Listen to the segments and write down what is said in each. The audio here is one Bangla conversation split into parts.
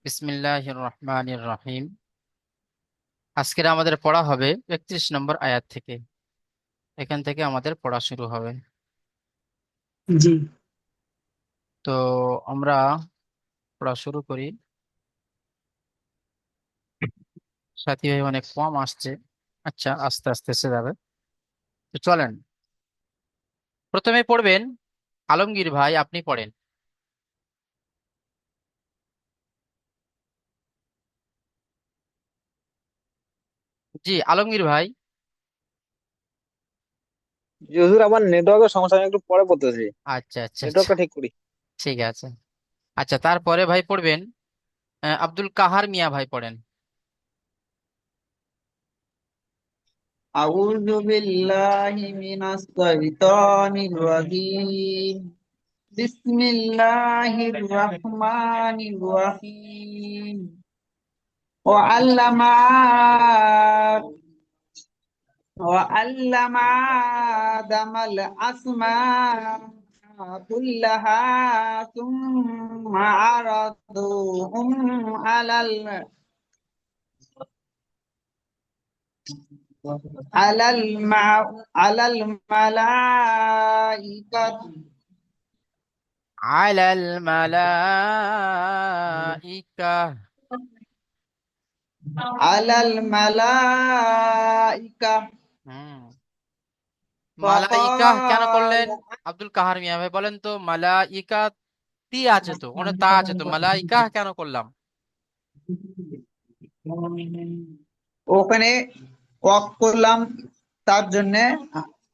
বিসমিল্লাহির রহমানির রহিম। আজকের আমাদের পড়া হবে 31 নম্বর আয়াত থেকে। এখান থেকে আমাদের পড়া শুরু হবে। জি। তো আমরা পড়া শুরু করি। সাথী ভাই অনেক কম আসছে। আচ্ছা, আস্তে আস্তে এসে যাবে। তো চলেন, প্রথমে পড়বেন আলমগীর ভাই, আপনি পড়েন। জি আলমগীর ভাই। জি হুজুর, আমার নেটওয়ার্কের সমস্যা, আমি একটু পরে পড়তেছি। আচ্ছা আচ্ছা আচ্ছা, নেটওয়ার্কটা ঠিক করি। ঠিক আছে। আচ্ছা, তারপরে ভাই পড়বেন আব্দুল কাহার মিয়া ভাই, পড়েন। أعوذ بالله من الشيطان الرجيم. بسم الله الرحمن الرحيم. وعلم وعلم آدم الأسماء كلها ثم عرضوهم على الملائكة আলাল মালাইকা। على الملائكة হুম, মালাইকা কেন فقال করলেন? আব্দুল কাহার মিয়া ভাই বলেন তো, মালাইকা তি আছে তো, ওখানে তা আছে তো, মালাইকা কেন করলাম? ওখানে ওয়াক করলাম, তার জন্য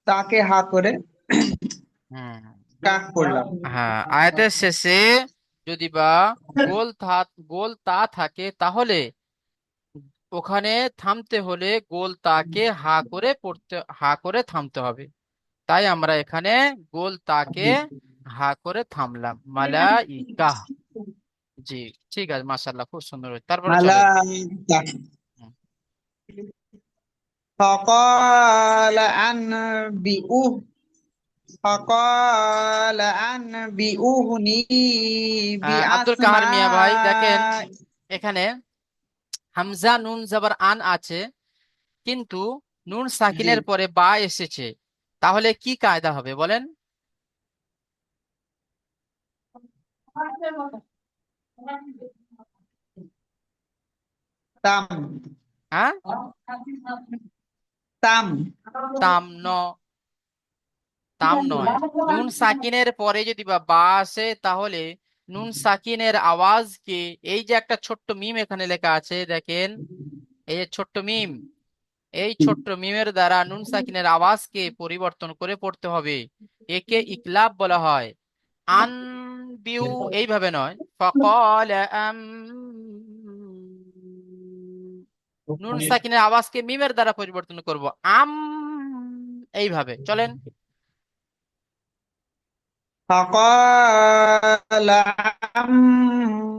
তাকে হা করে হুম, কাক করলাম। হ্যাঁ, আয়াতের শেষে যদি বা গোল থা গোল তা থাকে, তাহলে ওখানে থামতে হলে গোল তাকে হা করে পড়তে, হা করে থামতে হবে। তাই আমরা এখানে গোল তাকে হা করে থামলাম, মালাইকা। জি, ঠিক আছে, মাশাআল্লাহ, খুব সুন্দর হয়েছে। তারপরে চলেন। মালাইকা হুম। فقال أنبئوه فقال أنبئوني আব্দুল কাহার মিয়া ভাই দেখেন, بأسماء এখানে হামজা নুন জাবার আন আছে, কিন্তু নুন জি সাকিনের পরে বা এসেছে। তাহলে কি কায়দা হবে বলেন? তাম হ্যাঁ, তাম তাম ন, তাম নয়। নুন সাকিনের পরে যদি বা আসে, তাহলে নুন সাকিনের আওয়াজকে, এই যে একটা ছোট্ট মিম এখানে লেখা আছে দেখেন, এই যে ছোট্ট মিম, এই ছোট্ট মিমের দ্বারা নুন সাকিনের আওয়াজকে পরিবর্তন করে পড়তে হবে। একে ইকলাব বলা হয়। আন বিউ এইভাবে নয়, ফকল নুন সাকিনের আওয়াজকে মিমের দ্বারা পরিবর্তন করব, আম, এইভাবে চলেন। فقال أنبئوني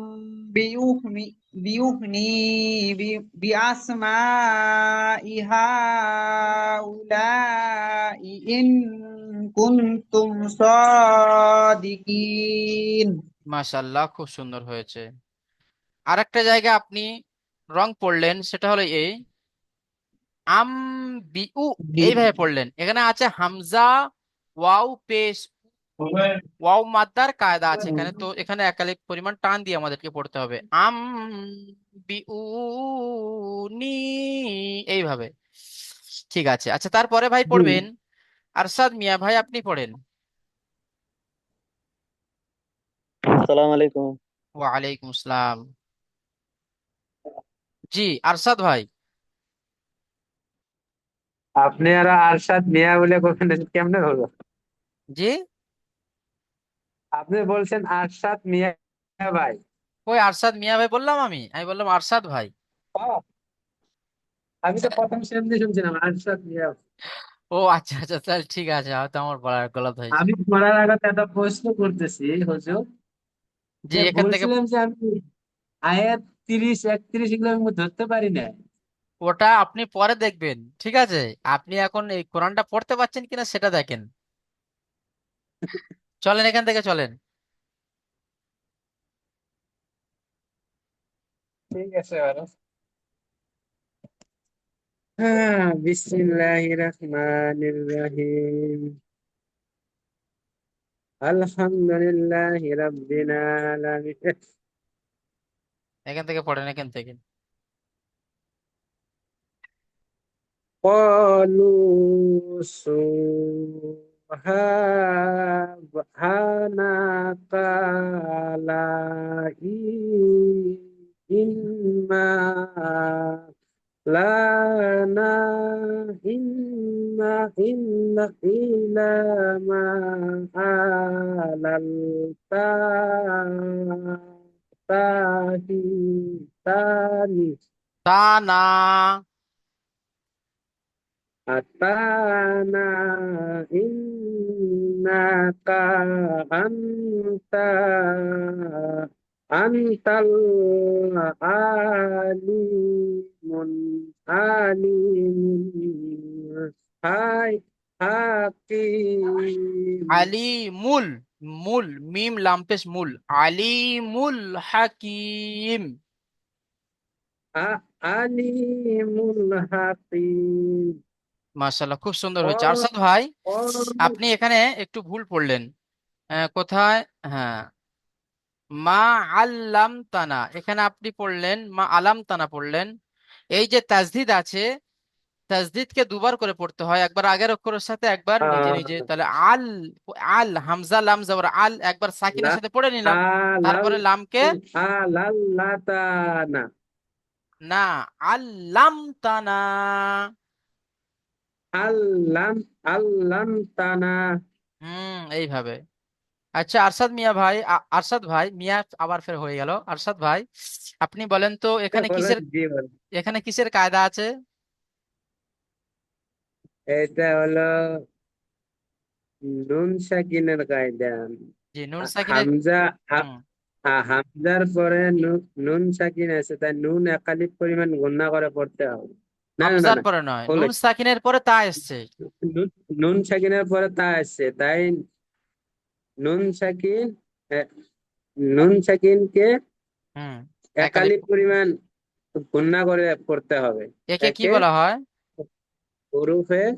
بأسماء هؤلاء إن كنتم صادقين. মাশাআল্লাহ, খুব সুন্দর হয়েছে। আরেকটা জায়গা আপনি রং পড়লেন, সেটা হলো এই আম বিউ, এইভাবে পড়লেন। এখানে আছে হামজা ওয়াও পেশ, ওয়াও মাদ্দার কায়দা আছে এখানে, তো এখানে একালিক পরিমাণ টান দিয়ে আমাদেরকে পড়তে হবে। আম বিউ নি, এইভাবে। ঠিক আছে। আচ্ছা, তারপরে ভাই জি। পড়বেন আরশাদ মিয়া ভাই, আপনি পড়েন। আসসালামু আলাইকুম। ওয়ালাইকুম আসসালাম। জি আরশাদ ভাই। আপনি আর আরশাদ মিয়া বলে কোনখানে কেমনে হলো? জি, আপনি বলছেন আরশাদ মিয়া ভাই। ওই আরশাদ মিয়া ভাই বললাম, আমি বললাম আরশাদ ভাই। ও, আমি তো প্রথম সেমনি শুনছিলাম আরশাদ মিয়া। ও আচ্ছা আচ্ছা, তাহলে ঠিক আছে, হয়তো আমার বলার গলত হয়েছে। আমি পড়ার আগে একটা প্রশ্ন করতেছি হুজুর, জি, যে এখান থেকে বলছিলাম যে আমি আয়াত 30 31 এগুলো আমি ধরতে পারি না। ওটা আপনি পরে দেখবেন, ঠিক আছে? আপনি এখন এই কোরআনটা পড়তে পারছেন কিনা সেটা দেখেন। চলেন, এখান থেকে চলেন। ঠিক আছে বলো। হ্যাঁ, বিসমিল্লাহির রহমানির রহিম। আলহামদুলিল্লাহি রাব্বিল আলামিন। এখান থেকে পড়েন, এখান থেকে। قالوا سبحانك لا علم لنا إلا ما علمتني তা না। أتانا إنك أنت أنت العليم هاي حكيم আলিমুল, মুল, মিম লাম পেশ মুল, আলিমুল হাকিম। عليم حكيم মাশাআল্লাহ, খুব সুন্দর হয়েছে قال আরশাদ ভাই। قال আপনি এখানে একটু ভুল পড়লেন। কোথায়? হ্যাঁ, মা আল্লাম তানা, এখানে আপনি পড়লেন মা আলাম তানা পড়লেন। এই যে তাজদিদ আছে, তাজদিদকে দুবার করে পড়তে হয়, একবার আগের অক্ষরের সাথে, একবার নিজে নিজে। তাহলে আল, আল হামজা লাম জবর আল, একবার সাকিনের লা সাথে পড়ে নিলাম, আলাল তারপরে লামকে আলাল্লাতানা না, আল্লাম তানা। আল্লাম আল্লাম তানা। এইভাবে। আচ্ছা আরশাদ মিয়া ভাই, আরশাদ ভাই মিয়া আবার ফের হয়ে গেল। আরশাদ ভাই, আপনি বলেন তো এখানে বলো কিসের, জি বলো। এখানে কিসের কায়দা আছে? এটা হলো নুন সাকিনের কায়দা। জি, নুন সাকিনের। হামজা হুম, হামজার পরে নুন সাকিন আছে, তাই নুন একালিক পরিমাণ গুণা করে পড়তে হবে। না না না হামজার না, পরে নয়, ভুল নুন হয়েছে। সাকিনের পরে তা এসছে। নুন সাকিনের পরে তা আসছে, তাই নুন সাকিন এ, নুন সাকিনকে হুম, একালিপ। একালিক পরিমাণ গুণা করে পড়তে হবে। একে কি একে বলা হয়? হরুফে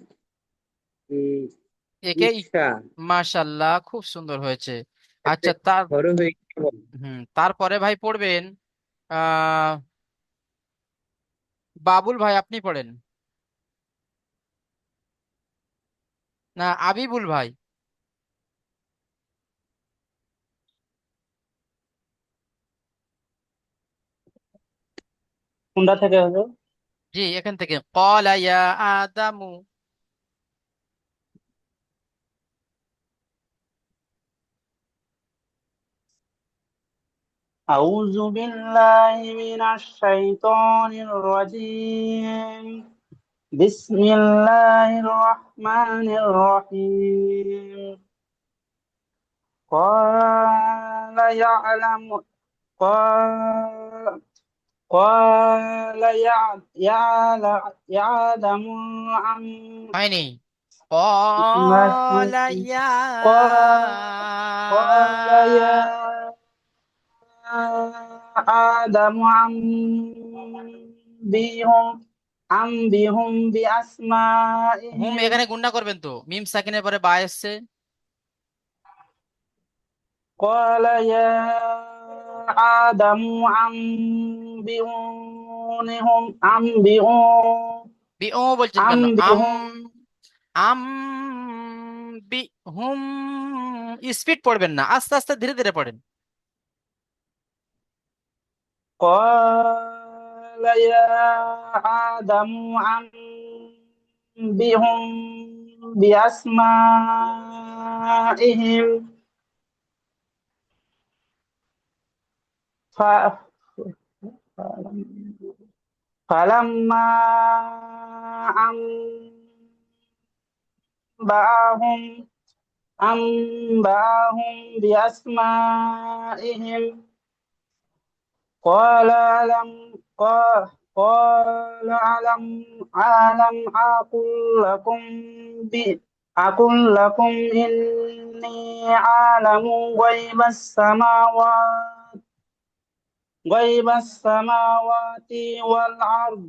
একে ইকফা, মাশাল্লাহ, খুব সুন্দর হয়েছে। একে আচ্ছা তার, হরুফে ইকফা বলে। তারপরে ভাই পড়বেন আহ বাবুল ভাই, আপনি পড়েন। না, আবিবুল ভাই। কোনটা থেকে হবে? জি, এখান থেকে ক্বালা ইয়া আদামু। أعوذ بالله من الشيطان الرجيم. بسم الله الرحمن الرحيم. قال يعلم قال قال يعلم عن হয়নি। بسم الله الرحمن ক্বালা الرحيم. ইয়া قال يا آدم أنبئهم হুম, بأسمائهم. এখানে গুণনা করবেন তো, মিম সাকিনের পরে বা এসছে। قال يا آدم বি ও বলছেন কেন? আম, أنبئهم আম বি হুম, স্পিড পড়বেন না, আস্তে আস্তে ধীরে ধীরে পড়েন। قال يا آدم أنبئهم بأسمائهم. ف- فلما أنبأهم بأسمائهم قال ألم أقل لكم إني أعلم غيب السماوات غيب السماوات والأرض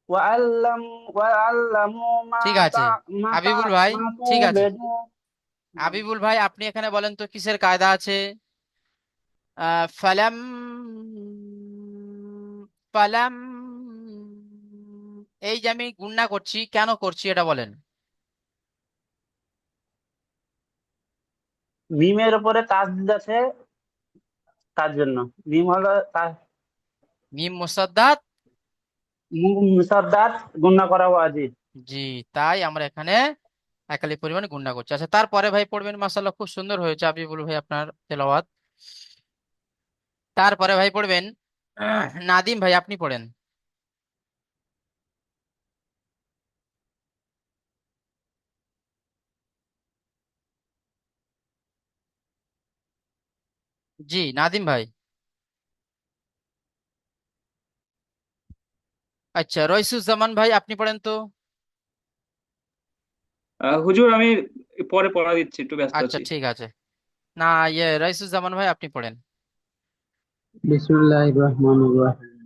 وعلم وعلموا ঠিক আছে আবিবুল ভাই, ما ঠিক আছে تعبدون আবিবুল ভাই, আপনি এখানে বলেন তো কিসের কায়দা আছে? ফালাম ফালাম, এই যে আমি গুণনা করছি, কেন করছি এটা বলেন। মিমের উপরে তাসদিদ আছে তার জন্য। মিম হলো মিম মুসাদ্দাত। মুসাদ্দাত, গুণনা করা ওয়াজিব। জি, তাই আমরা এখানে একালি পরিমাণে গুণনা করছি। আচ্ছা, তারপরে ভাই পড়বেন, মাশাআল্লাহ খুব সুন্দর হয়েছে আবিবুল ভাই আপনার তেলাওয়াত। তারপরে ভাই পড়বেন নাদিম ভাই, আপনি পড়েন। জি নাদিম ভাই। আচ্ছা, রইসুজ্জামান ভাই, আপনি পড়েন তো। হুজুর আমি পরে পড়া দিচ্ছি, একটু ব্যস্ত আচ্ছা আছি। ঠিক আছে। না, রইসুজ্জামান ভাই আপনি পড়েন। বিসমিল্লাহির রহমানির রহিম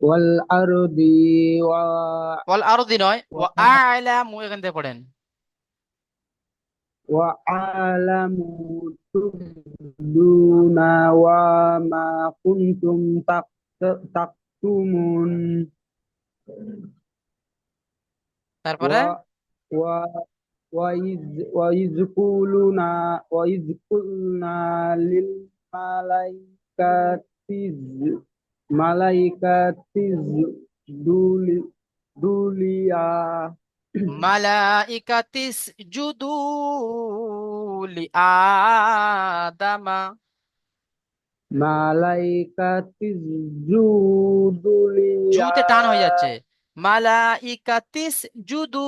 ওয়াল আরদি ওয়া ওয়াল আরদি নয়, ওয়া আ'লামু, এখান থেকে পড়েন। ওয়া আলামু তুবদুনা ওয়া মা কুনতুম তাকতুমুন তারপরে ওয়া ওয়া وإذ قلنا للملائكة اسجدوا মালাইকাতিস জুদু লি আদামা। জুতে টান হয়ে যাচ্ছে। মালাইকাতিস জুদু,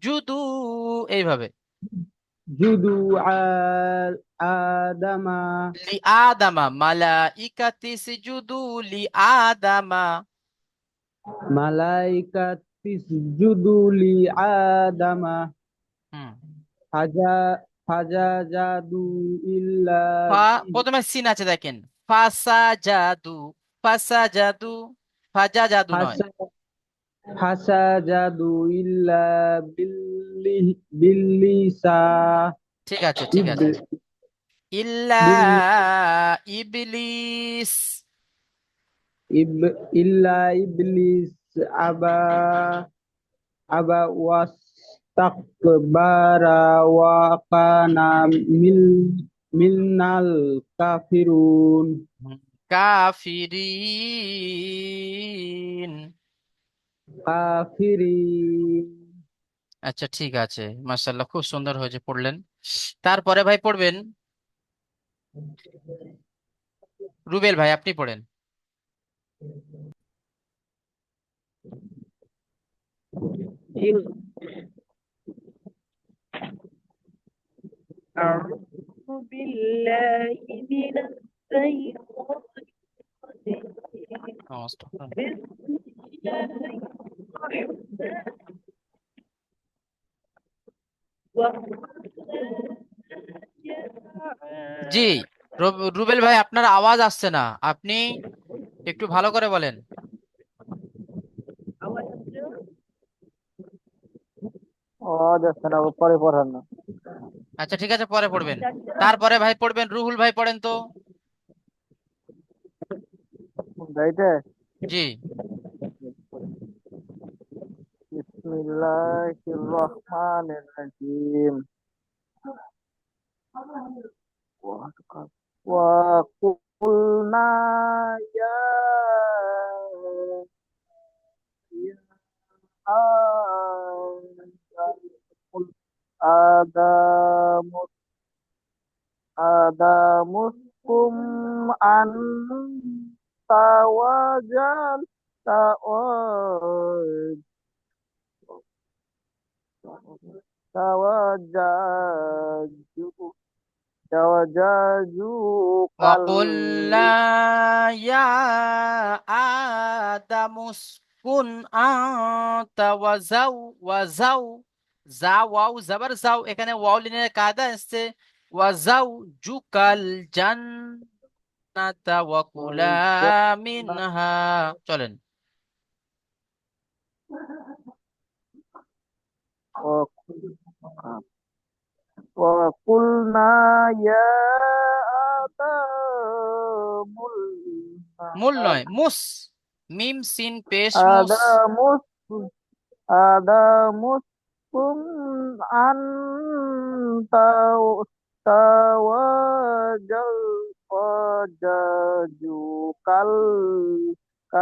জুদু, এইভাবে। আদামা লি আদামা, মালাইকাতিস জুদু লি আদামা। মালাইকাতি ইসজুদু আদামা হুম। ফাজা ফাজাজাদু ইল্লা প্রথমে সিন আছে দেখেন, ফাসা জাদু, ফাসা জাদু, ফাজা জাদু নয়। ফাসাজাদু ইল্লা বিল্লিসা ঠিক আছে, ঠিক ইব আছে। ইল্লা বিল ইবলিস। ইব ইল্লা ইবলিস আবা আবা ওয়াস্তাকবারা ওয়া কানা মিনাল কাফিরুন কাফিরিন। কাফিরিন। আচ্ছা ঠিক আছে, মাশাআল্লাহ খুব সুন্দর হয়েছে পড়লেন। তারপরে ভাই পড়বেন রুবেল ভাই, আপনি পড়েন। أعوذ بالله من الشيطان الرجيم بسم الله الرحمن জি, রুবেল ভাই আপনার আওয়াজ আসছে না, আপনি একটু ভালো করে বলেন। আওয়াজ আসছে না, পরে পড়ান না। আচ্ছা ঠিক আছে, পরে পড়বেন। তারপরে ভাই পড়বেন রুহুল ভাই, পড়েন তো। গাইতে জি। বিসমিল্লাহির রহমানির রহিম ওয়া কুলনা ইয়া آدم آدم اسكن أنت توجه وقلنا يا آدم اسكن أنت ওয়াজাও, ওয়াজাও, যা ওয়াও জাবার যাও, এখানে ওয়াও লিনের কায়দা এসছে ওয়াজাউজুকাল জান্নাতা ওয়া কুলা মিনহা। চলেন। وقلنا يا آدم মূল নয়, মুস, মিম সিন পেশ মুস। آدم آدم اسكن أنت وزوجك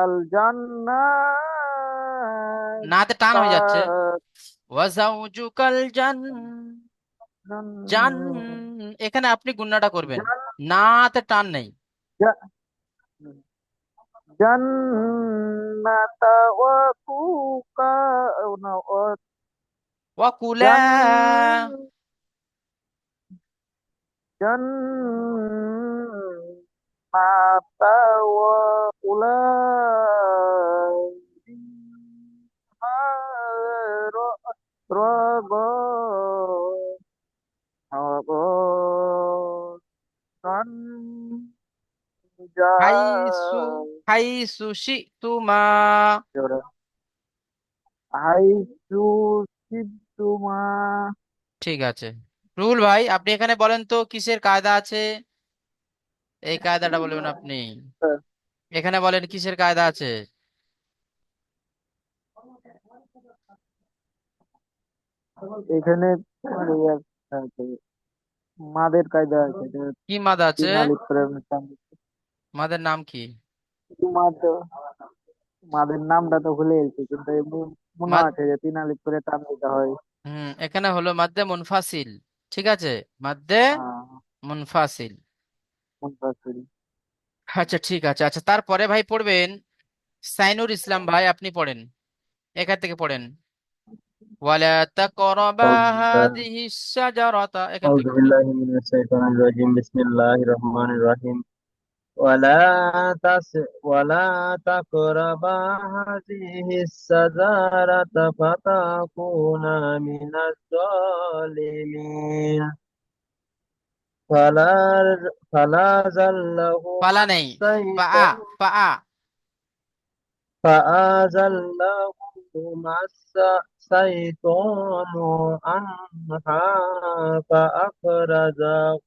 الجنة নাতে টান হয়ে যাচ্ছে। ওয়াজাউজুকাল জান, এখানে আপনি গুণনাটা করবেন, নাতে টান নেই। جنة وكوكا ওয়াকুলা, جن جنة وكلا منها رغدا হাইসু, جاء হাইসু শিতুমা। হাইসু সিদ্ধুমা। ঠিক আছে, রুহুল ভাই আপনি এখানে বলেন তো কিসের কায়দা আছে, এই কায়দাটা বলবেন আপনি। এখানে বলেন কিসের কায়দা আছে। এখানে তোমার ইয়ে আছে, মাদের কায়দা আছে, এটা কি মাদ আছে? 3 আলিফ করে টান দিচ্ছে। মাদের নাম কি? মাদ, মাদের নামটা তো ভুলে গেছি, কিন্তু এমনি মনে মাদ, আছে যে 3 আলিফ করে টান দিতে হয়। এখানে হলো মাদ্দে মুনফাসিল। ঠিক আছে, মাদ্দে মুনফাসিল। মুনফাসিল। আচ্ছা ঠিক আছে। আচ্ছা তারপরে ভাই পড়বেন সাইনুর ইসলাম ভাই, আপনি পড়েন, এখান থেকে পড়েন। ওয়ালা তাকরাবা أعوذ بالله হাদিহিস শাজারাতা, এখান أعوذ থেকে পড়েন। بالله من الشيطان الرجيم بسم الله الرحمن الرحيم ولا تقربا هذه الشجرة فتكونا من الظالمين فلا فلا زلهما পালা নেই, পা, الشيطان পা। فأزلهما الشيطان عنها فأخرجهما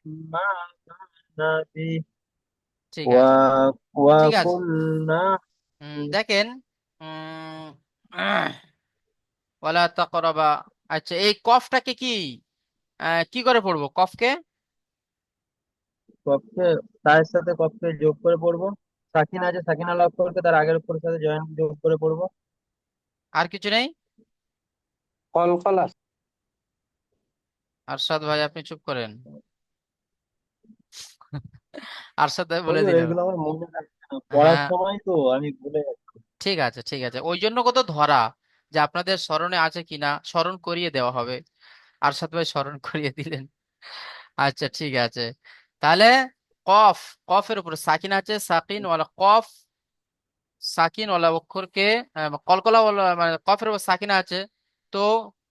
مما كان فيه ঠিক আছে, ঠিক আছে। وقلنا দেখেন, উম, আহ, ওয়ালা তাকরাবা। আচ্ছা এই কফটাকে কি কি করে পড়বো কফকে? কক্ষে, তার সাথে কক্ষে যোগ করে পড়বো। সাকিন আছে, সাকিনা অক্ষরকে তার আগের অক্ষরের সাথে জয়েন যোগ করে পড়বো। আর কিছু নেই? কলকলা। আরশাদ ভাই আপনি চুপ করেন। আরশাদ ভাই বলে হুজুর দিল। এগুলো আমার মনে থাকছে না, পড়ার হ্যাঁ সময় তো আমি ভুলে যাচ্ছি। ঠিক আছে, ঠিক আছে, ওই জন্য কত ধরা, যে আপনাদের স্মরণে আছে কিনা স্মরণ করিয়ে দেওয়া হবে। আরশাদ ভাই স্মরণ করিয়ে দিলেন। আচ্ছা ঠিক আছে, তাহলে কফ, কফের উপরে সাকিন আছে, সাকিন ওয়ালা কফ, সাকিন ওয়ালা অক্ষরকে কলকলা ওয়ালা, মানে কফের উপর সাকিন আছে, তো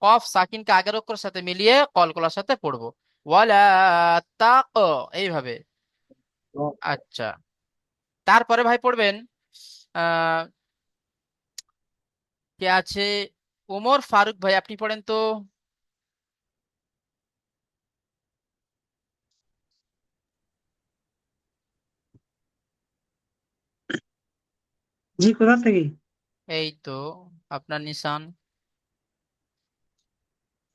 কফ সাকিনকে আগের অক্ষরের সাথে মিলিয়ে কলকলার সাথে পড়বো। ওয়ালা তাক, এইভাবে। আচ্ছা তারপরে ভাই পড়বেন আহ কে আছে, ওমর ফারুক ভাই আপনি পড়েন তো। জি, কোথা থেকে? এই তো আপনার নিশান।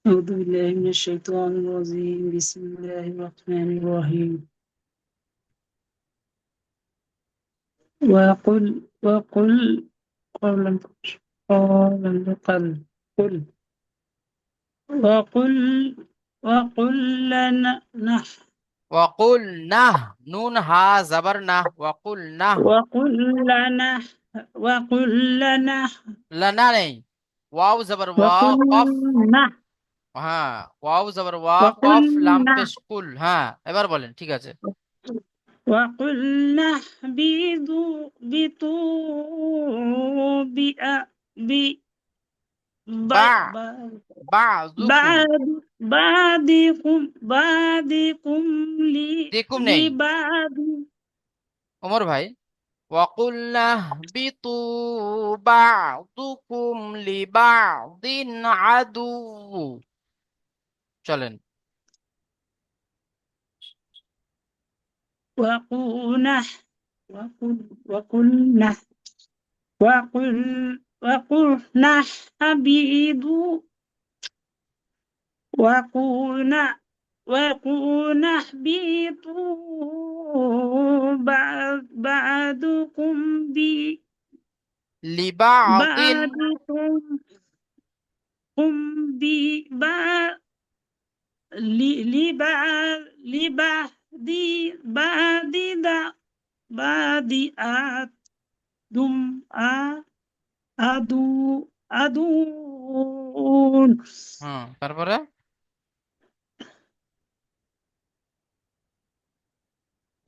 أعوذ بالله من الشيطان الرجيم بسم الله الرحمن الرحيم وقل قولا قولا قل وقل وقل لنا ওয়াকুল নাহ, নুন হা জাবার নাহ, ওয়াকুল নাহ। وقل لنا وقل لنا লানা নেই, ওয়াও জাবার ওয়া, وقل কফ। لنا হ্যাঁ ওয়াও জাবার ওয়া, وقل কফ লাম لنا পেশ কুল। হ্যাঁ এবার বলেন, ঠিক আছে। وقلنا اهبطوا বা বা বাযুকুম بعد بعضكم بعضكم দিকুম নেই لبعض ওমর ভাই وقلنا اهبطوا بعضكم لبعض عدو চলেন وقلنا وقلنا وقلنا اهبطوا وقلنا وقلنا اهبطوا بعضكم لبعض بعضكم ببعض لبعض بعض بعض أدم أدو أدون তারপরে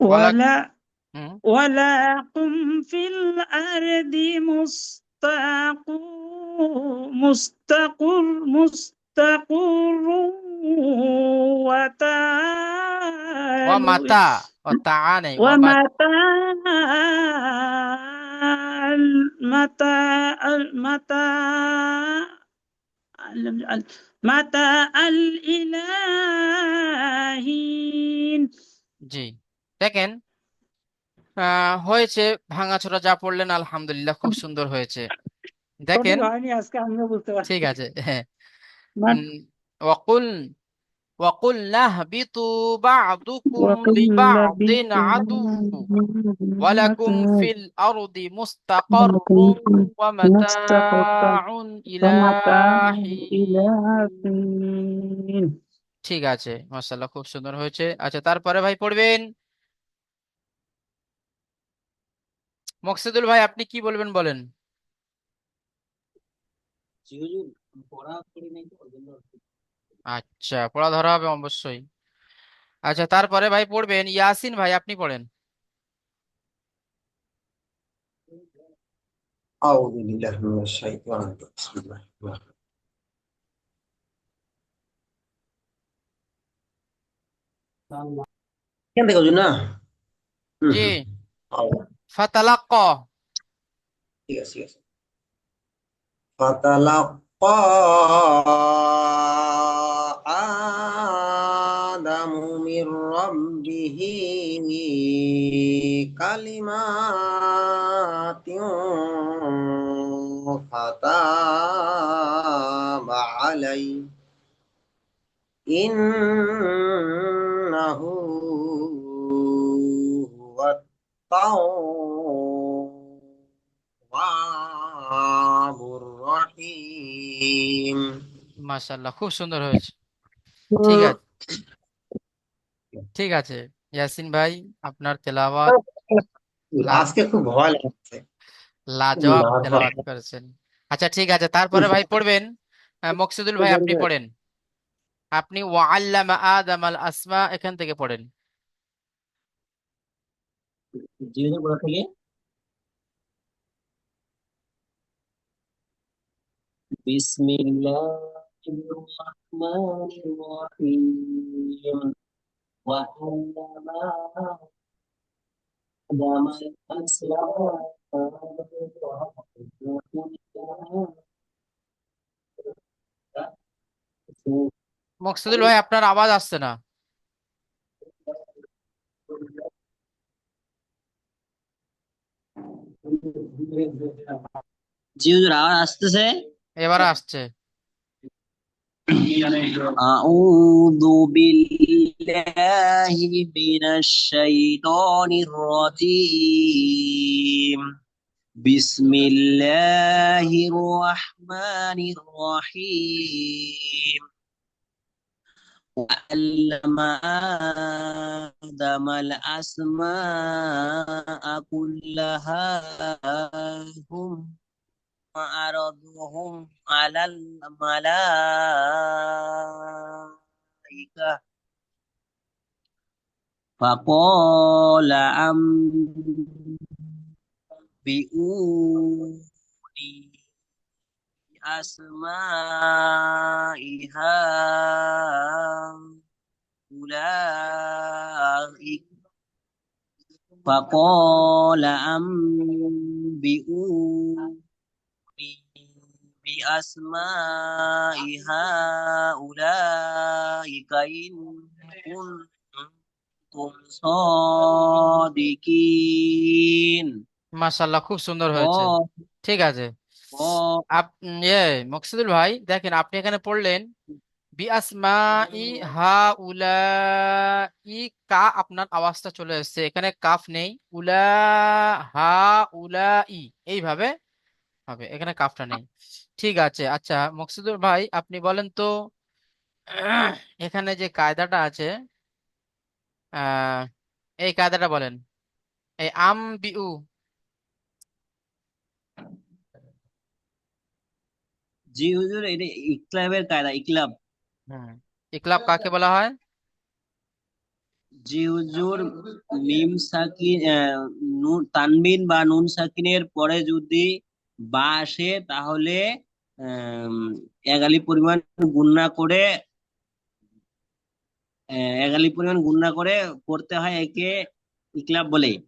ওয়ালা ولا হুম ولكم في الأرض مستقر ওয়া وتعال মাতা ও তা নেই ওয়া মাতা متاع متاع الإلهين জি দেখেন হয়েছে ভাঙাচোরা যা পড়লেন আলহামদুলিল্লাহ খুব সুন্দর হয়েছে দেখেন সঠিক হয়নি আজকে আমিও বুঝতে ঠিক পারছি আছে হ্যাঁ مت- ওয়াকুল وقلنا اهبطوا بعضكم وكل لبعض بيت عدو ولكم في الأرض مستقر مستقر ومتاع إلى ومتاع إلى حين حين ঠিক আছে মাশাআল্লাহ খুব সুন্দর হয়েছে আচ্ছা তারপরে ভাই পড়বেন মকসুদুল ভাই আপনি কি বলবেন বলেন আচ্ছা পড়া ধরা হবে অবশ্যই আচ্ছা তারপরে ভাই পড়বেন ইয়াসিন ভাই আপনি পড়েন أعوذ بالله من الشيطان الرجيم بسم الله الرحمن الرحيم এখান থেকে বুঝুন না জি হুম ফাতালাক্কা ঠিক আছে ঠিক আছে فتلقى آدم من ربه كلمات فتاب عليه إنه هو التواب الرحيم মাশাআল্লাহ খুব সুন্দর হয়েছে ঠিক আছে ঠিক আছে ইয়াসিন ভাই আপনার তেলাওয়াত আজকে খুব ভয় লাগছে লাজবাব আল্লাহর ভয়। তেলাওয়াত করেছেন আচ্ছা ঠিক আছে তারপরে ভাই পড়বেন মকসুদুল ভাই আপনি পড়েন আপনি ওয়াল্লামা আদম আল আসমা এখান থেকে পড়েন জীবনে কোথা থেকে বিসমিল্লাহির রহমানির রহিম وعلم آدم الأسماء মকসুদুল ভাই আপনার আওয়াজ আসছে না জি হুজুর আওয়াজ আসতেছে এবারে আসছে أعوذ بالله من الشيطان الرجيم بسم الله الرحمن الرحيم وعلم آدم الأسماء كلها ثم عرضهم على الملائكة فقال أنبئوني بأسماء هؤلاء فقال أنبئوني بأسماء هؤلاء إن كنتم صادقين মাশাআল্লাহ, খুব সুন্দর হয়েছে। قال ঠিক আছে। قال আপ মকসুদুল ভাই, দেখেন আপনি এখানে পড়লেন বিআসমাই হাউলাই, কা আপনার আওয়াজটা চলে এসেছে, এখানে কাফ নেই। উলা হাউলাই এইভাবে হবে, এখানে কাফটা নেই। ঠিক আছে। আচ্ছা মকসুদুল ভাই, আপনি বলেন তো এখানে যে কায়দাটা আছে, আহ এই কায়দাটা বলেন। এই আম বিউ। জি হুজুর, এটা ইকলাবের কায়দা, ইকলাব। হুম, ইকলাব কাকে বলা হয়? জি হুজুর, মিম সাকিন নুন তানবিন বা নুন সাকিনের পরে যদি বা আসে তাহলে আম, এক আলিফ পরিমাণ গুণনা করে পড়তে হয়, একে ইকলাব বলে।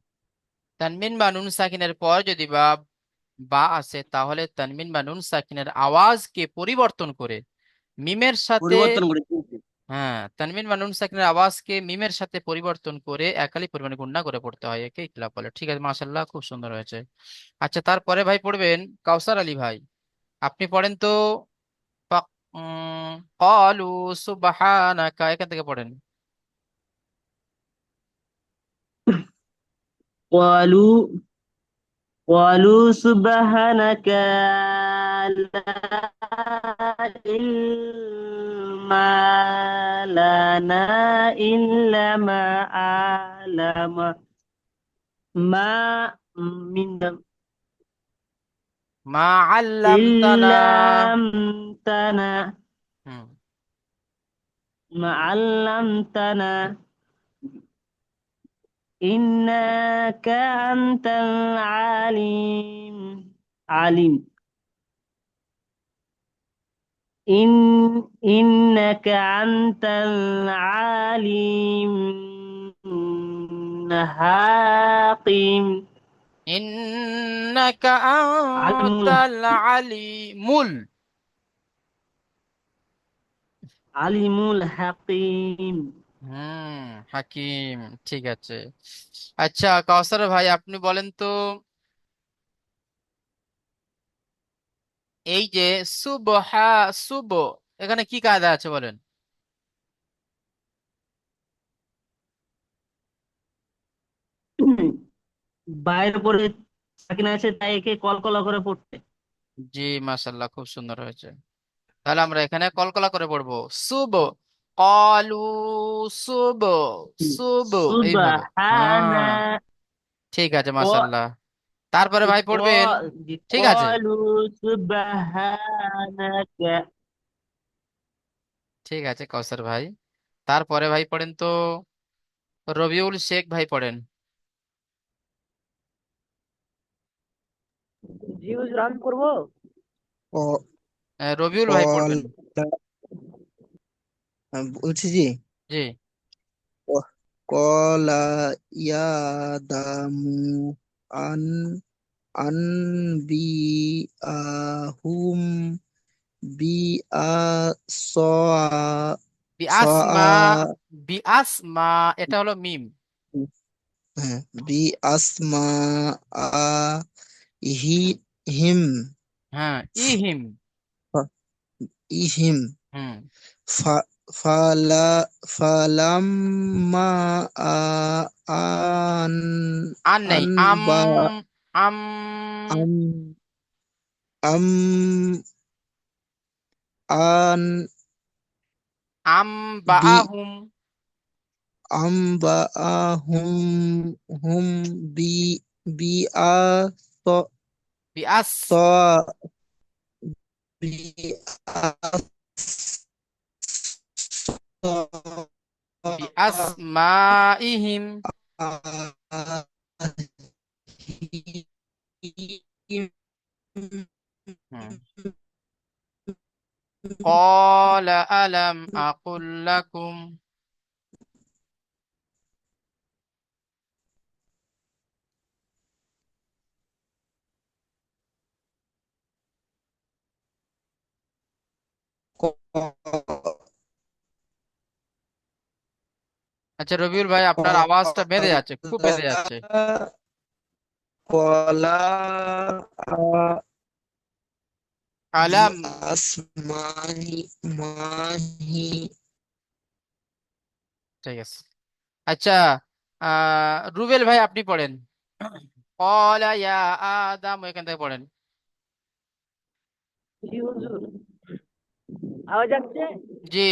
তানমিন বা নুন সাকিনের পর যদি বা বা আসে, তাহলে তানমিন বা নুন সাকিনের আওয়াজকে পরিবর্তন করে মিমের সাথে, পরিবর্তন করে। হ্যাঁ, তানমিন বা নুন সাকিনের আওয়াজকে মিমের সাথে পরিবর্তন করে একালি পরিমাণে গুণনা করে পড়তে হয়, একে ইকলাব বলে। ঠিক আছে, মাশাআল্লাহ, খুব সুন্দর হয়েছে। আচ্ছা, তারপরে ভাই পড়বেন কাউসার আলী ভাই। আপনি পড়েন তো ফাক- উম, ক্বালু সুবহানাকা, এখান থেকে পড়েন। قالوا قالوا سبحانك لا علم لنا إلا ما علم ما من মা আল্লামতানা। إلا علمتنا হুম, ما علمتنا إنك أنت العليم إنك أنت العليم الحكيم ইন্নাকা علم আনতাল আলিমুল। علم الحكيم হুম, হাকিম। ঠিক আছে। আচ্ছা কাউসার ভাই, আপনি বলেন তো এই যে সুবহা, সুব, এখানে কি কায়দা আছে বলেন? বাইরের উপরে সাকিন আছে, তাই একে কলকলা করে পড়তে। জি, মাশাআল্লাহ, খুব সুন্দর হয়েছে। তাহলে আমরা এখানে কলকলা করে পড়বো। সুব, কলু, সুব, সুব, এইভাবে। সুবহানা হ্যাঁ, ঠিক আছে, ক মাশাআল্লাহ। তারপরে ভাই ক পড়বেন। ঠিক আছে, কলু সুবহানাকা। ঠিক আছে কাউসার ভাই। তারপরে ভাই পড়েন তো রবিউল শেখ ভাই, পড়েন। জি হুজুর, আমি পড়বো। ক- রবিউল ভাই কল পড়বেন। বলছি জি। জি। ক- কলা ইয়া দামু আন আনবি আহুম বি আ স বিআসমা, বিআসমা, এটা হলো মিম। হ্যাঁ, বি আসমা আ হি হিম হ্যাঁ, ইহিম। ইহিম হুম, ফা- ফালা ফালাম্মা আ আন আর নেই আম, আনবা আম, আম আম আন আম বি বাআহুম, আম্বা হুম হুম বি বি আ স বিআস, স বি আ স বিআসমাইহিম। হুম, قال ألم أقل لكم আচ্ছা রবিউল ভাই আপনার আওয়াজটা বেঁধে যাচ্ছে, খুব বেঁধে যাচ্ছে। কলা আলাম আসমাহি মাহি। ঠিক আছে। আচ্ছা রুবেল ভাই আপনি পড়েন। قال يا آدم এখান থেকে পড়েন। জি হুজুর, আওয়াজ আসছে? জি।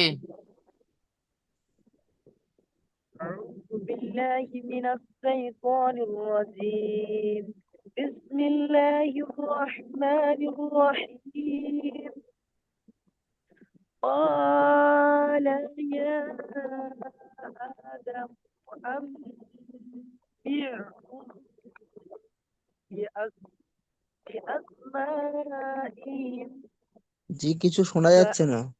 أعوذ بالله من الشيطان الرجيم. بسم الله الرحمن الرحيم. قال يا آدم أنبئهم بأسمائهم। জি, কিছু শোনা যাচ্ছে না।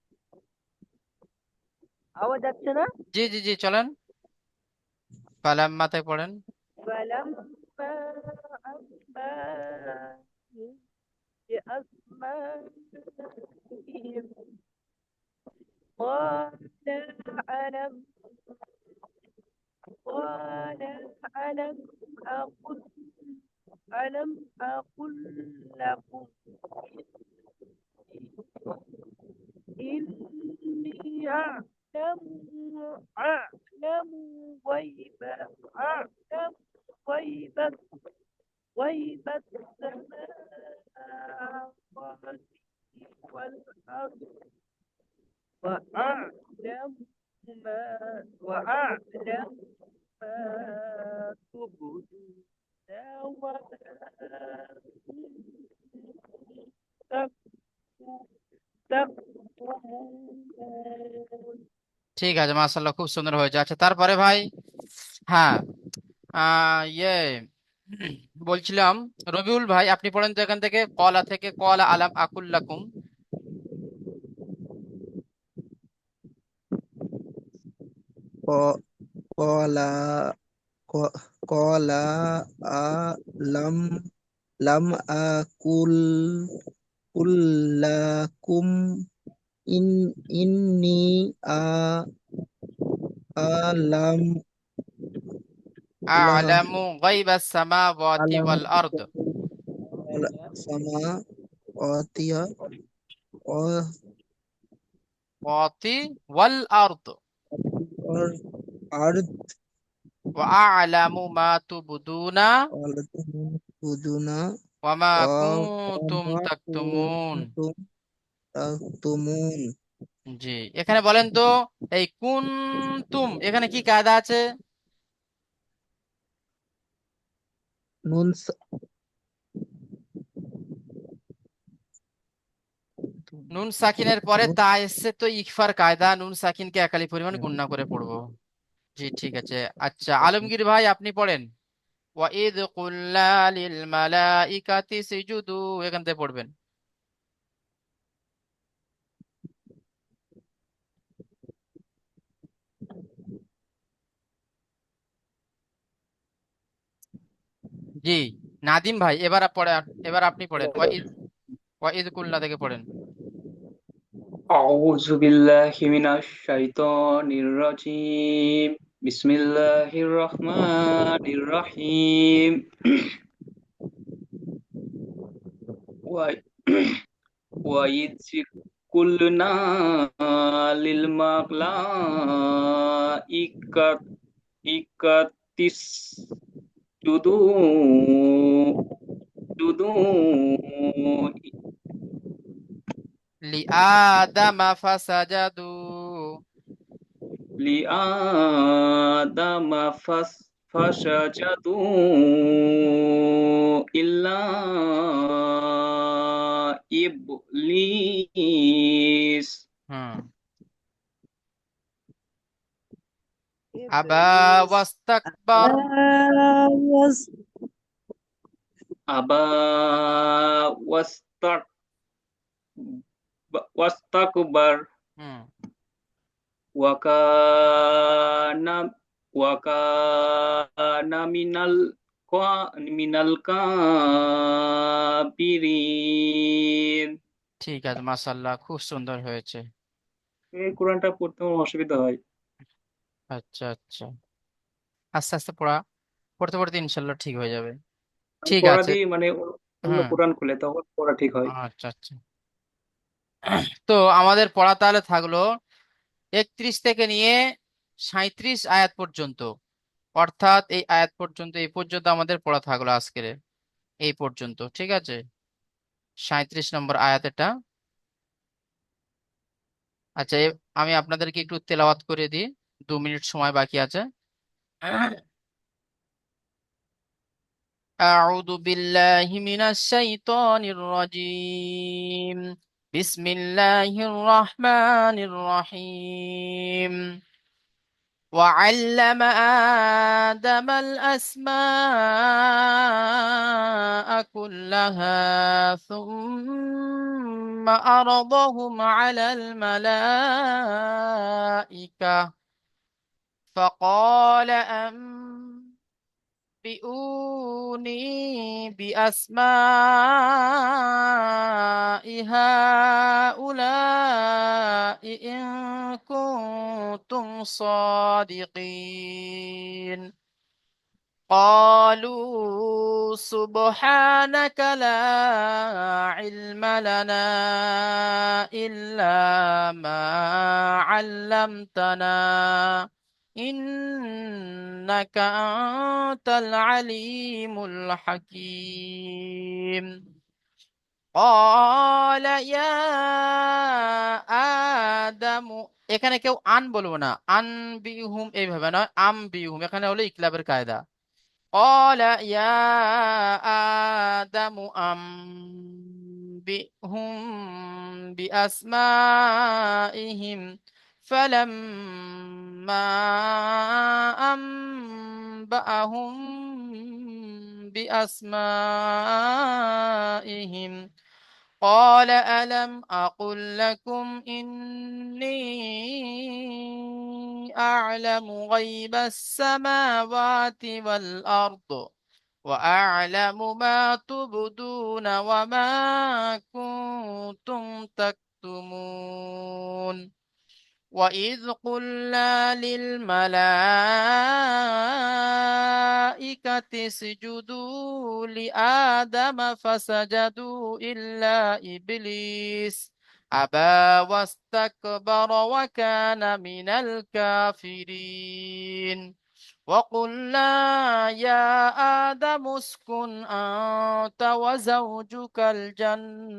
আওয়াজ যাচ্ছে না? জি জি জি চলেন, ফালাম্মা থেকে পড়েন। فلما أنبأهم بأسمائهم قال ألم قال ألم أقل لكم إني أعلم غيب السماوات والأرض وأعلم ما تبدون وما تكتمون। ঠিক আছে মাশাআল্লাহ, খুব সুন্দর হয়েছে। আচ্ছা তারপরে ভাই, হ্যাঁ ইয়ে বলছিলাম রবিউল ভাই আপনি পড়েন তো এখান থেকে, কলা থেকে, কলা আলাম আকুল লাকুম। ক- কলা কলা লাম লাম আকুল কুল্লাকুম ইন ইন্নি আলাম আ'লামু গায়বাস সামাওয়াতি আলাম ওয়াল আরদ সামা অতিয়া ওয়াতি ওয়াল আরদ আর্দ ওয়া আ'লামু মা তুবদুনা বুদুনা ওয়া মা কুনতুম অমা তাকতুমুন। কুনতুম তাকতুমুন। জি, এখানে বলেন তো এই কুনতুম এখানে কি কায়দা আছে? নুন নুন সাকিনের পরে তা এসছে তো ইকফার কায়দা, নুন সাকিনকে একালি পরিমাণ গুণনা করে পড়বো। জি ঠিক আছে। আচ্ছা আলমগীর ভাই আপনি পড়েন। ওয়াইদ কুল্লা লিল মালাইকাতি সিজুদু এখান থেকে পড়বেন। জি নাদিম ভাই এবার পড়ে, এবার আপনি পড়েন। ওয়াইদ কুল্লা থেকে পড়েন। আউযু বিল্লাহি মিনাশ শাইতানির রাজিম। বিসমিল্লাহির রহমানির রহিম। ওয়া وإذ قلنا للملائكة اسجدوا লিআদাম ফাসাজাদু لآدم فسجدوا إلا إبليس হুম আবা ওয়াস্তাকবার أبى واستكبر ওয়াস্তাকবার হুম ওয়াকানা ওয়াকানা মিনাল কাফিরিন। ঠিক আছে, মাশাআল্লাহ, খুব সুন্দর হয়েছে। এই কোরআনটা পড়তে আমার অসুবিধা হয়। আচ্ছা আচ্ছা, আস্তে আস্তে পড়তে পড়তে ইনশাল্লাহ ঠিক হয়ে যাবে। আমি ঠিক পড়া আছে। দিই মানে অন্য হুম, কোরআন খুলে তখন পড়া ঠিক হয়। আচ্ছা আচ্ছা। তো আমাদের পড়া তাহলে থাকলো 31 থেকে নিয়ে 37 আয়াত পর্যন্ত, অর্থাৎ এই আয়াত পর্যন্ত, এই পর্যন্ত আমাদের পড়া থাকলো আজকের, এই পর্যন্ত। ঠিক আছে, 37 নম্বর আয়াত এটা। আচ্ছা, আমি আপনাদেরকে একটু তেলাওয়াত করে দিই, 2 মিনিট সময় বাকি আছে। أعوذ بالله من الشيطان الرجيم. بسم الله الرحمن الرحيم. وعلم آدم الأسماء كلها ثم عرضهم على الملائكة فقال أنبئوني بأسماء هؤلاء إن كنتم صادقين. قالوا سبحانك لا علم لنا إلا ما علمتنا إنك أنت العليم الحكيم. قال يا আদামু, এখানে কেউ আন বলবো না, আন বিহুম এইভাবে নয়, আম বিহুম, এখানে হলো ইকলাবের কায়দা। قال يا آدم أنبئهم بأسمائهم فلما أنبأهم بأسمائهم قال ألم أقل لكم إني أعلم غيب السماوات والأرض وأعلم ما تبدون وما كنتم تكتمون. وإذ قلنا للملائكة اسجدوا لآدم فسجدوا إلا إبليس أبى واستكبر وكان من الكافرين. وقلنا يا آدم اسكن أنت وزوجك الجنة